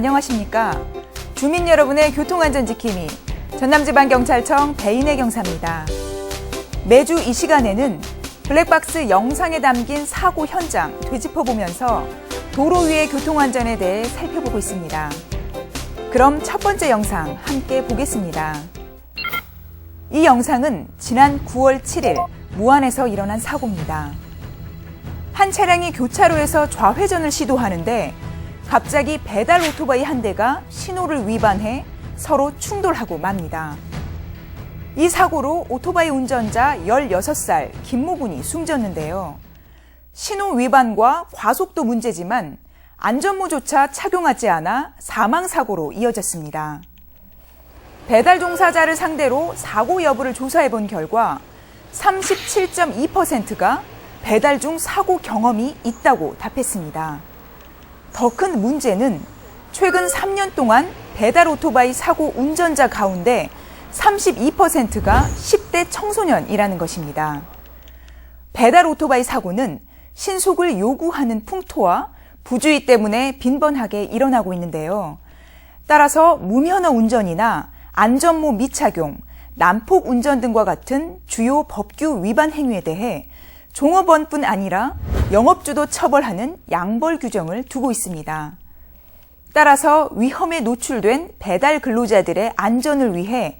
안녕하십니까? 주민 여러분의 교통안전지킴이 전남지방경찰청 배인혜 경사입니다. 매주 이 시간에는 블랙박스 영상에 담긴 사고 현장 되짚어보면서 도로 위의 교통안전에 대해 살펴보고 있습니다. 그럼 첫 번째 영상 함께 보겠습니다. 이 영상은 지난 9월 7일 무안에서 일어난 사고입니다. 한 차량이 교차로에서 좌회전을 시도하는데 갑자기 배달 오토바이 한 대가 신호를 위반해 서로 충돌하고 맙니다. 이 사고로 오토바이 운전자 16살 김모 군이 숨졌는데요. 신호 위반과 과속도 문제지만 안전모조차 착용하지 않아 사망사고로 이어졌습니다. 배달 종사자를 상대로 사고 여부를 조사해 본 결과 37.2%가 배달 중 사고 경험이 있다고 답했습니다. 더 큰 문제는 최근 3년 동안 배달 오토바이 사고 운전자 가운데 32%가 10대 청소년이라는 것입니다. 배달 오토바이 사고는 신속을 요구하는 풍토와 부주의 때문에 빈번하게 일어나고 있는데요. 따라서 무면허 운전이나 안전모 미착용, 난폭 운전 등과 같은 주요 법규 위반 행위에 대해 종업원뿐 아니라 영업주도 처벌하는 양벌 규정을 두고 있습니다. 따라서 위험에 노출된 배달 근로자들의 안전을 위해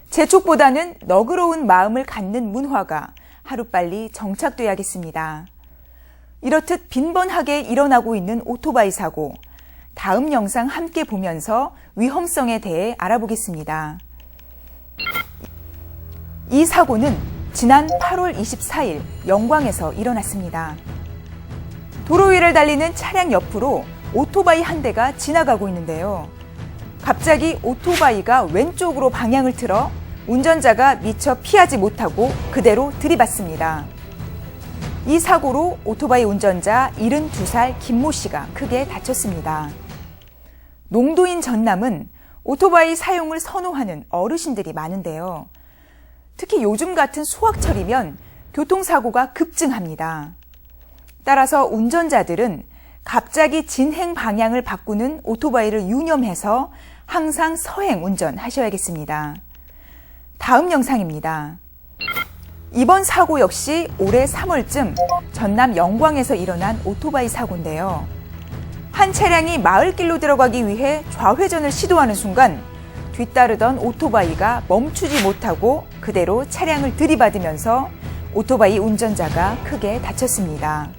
재촉보다는 너그러운 마음을 갖는 문화가 하루빨리 정착돼야겠습니다. 이렇듯 빈번하게 일어나고 있는 오토바이 사고, 다음 영상 함께 보면서 위험성에 대해 알아보겠습니다. 이 사고는 지난 8월 24일 영광에서 일어났습니다. 도로 위를 달리는 차량 옆으로 오토바이 한 대가 지나가고 있는데요. 갑자기 오토바이가 왼쪽으로 방향을 틀어 운전자가 미처 피하지 못하고 그대로 들이받습니다. 이 사고로 오토바이 운전자 72살 김모 씨가 크게 다쳤습니다. 농도인 전남은 오토바이 사용을 선호하는 어르신들이 많은데요. 특히 요즘 같은 수학철이면 교통사고가 급증합니다. 따라서 운전자들은 갑자기 진행 방향을 바꾸는 오토바이를 유념해서 항상 서행 운전하셔야겠습니다. 다음 영상입니다. 이번 사고 역시 올해 3월쯤 전남 영광에서 일어난 오토바이 사고인데요. 한 차량이 마을길로 들어가기 위해 좌회전을 시도하는 순간 뒤따르던 오토바이가 멈추지 못하고 그대로 차량을 들이받으면서 오토바이 운전자가 크게 다쳤습니다.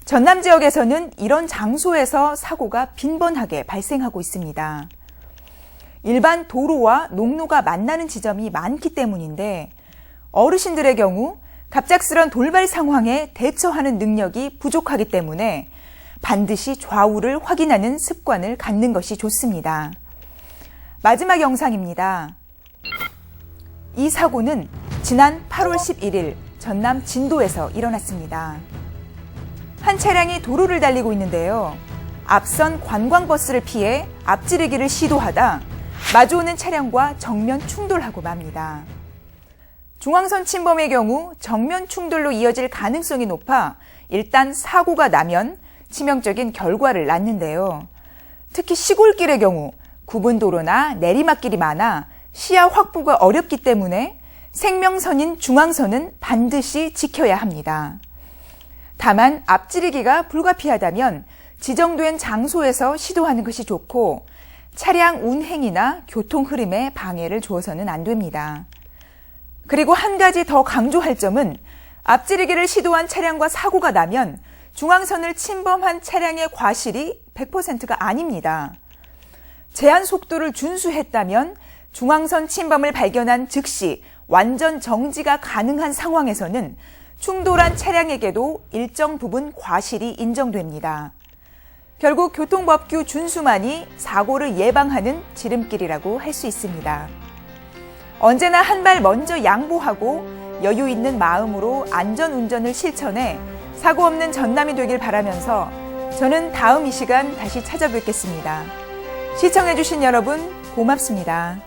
전남 지역에서는 이런 장소에서 사고가 빈번하게 발생하고 있습니다. 일반 도로와 농로가 만나는 지점이 많기 때문인데 어르신들의 경우 갑작스런 돌발 상황에 대처하는 능력이 부족하기 때문에 반드시 좌우를 확인하는 습관을 갖는 것이 좋습니다. 마지막 영상입니다. 이 사고는 지난 8월 11일 전남 진도에서 일어났습니다. 한 차량이 도로를 달리고 있는데요. 앞선 관광버스를 피해 앞지르기를 시도하다 마주오는 차량과 정면 충돌하고 맙니다. 중앙선 침범의 경우 정면 충돌로 이어질 가능성이 높아 일단 사고가 나면 치명적인 결과를 낳는데요. 특히 시골길의 경우 구분도로나 내리막길이 많아 시야 확보가 어렵기 때문에 생명선인 중앙선은 반드시 지켜야 합니다. 다만 앞지르기가 불가피하다면 지정된 장소에서 시도하는 것이 좋고 차량 운행이나 교통 흐름에 방해를 주어서는 안 됩니다. 그리고 한 가지 더 강조할 점은 앞지르기를 시도한 차량과 사고가 나면 중앙선을 침범한 차량의 과실이 100%가 아닙니다. 제한 속도를 준수했다면 중앙선 침범을 발견한 즉시 완전 정지가 가능한 상황에서는 충돌한 차량에게도 일정 부분 과실이 인정됩니다. 결국 교통법규 준수만이 사고를 예방하는 지름길이라고 할 수 있습니다. 언제나 한 발 먼저 양보하고 여유 있는 마음으로 안전운전을 실천해 사고 없는 전남이 되길 바라면서 저는 다음 이 시간 다시 찾아뵙겠습니다. 시청해주신 여러분 고맙습니다.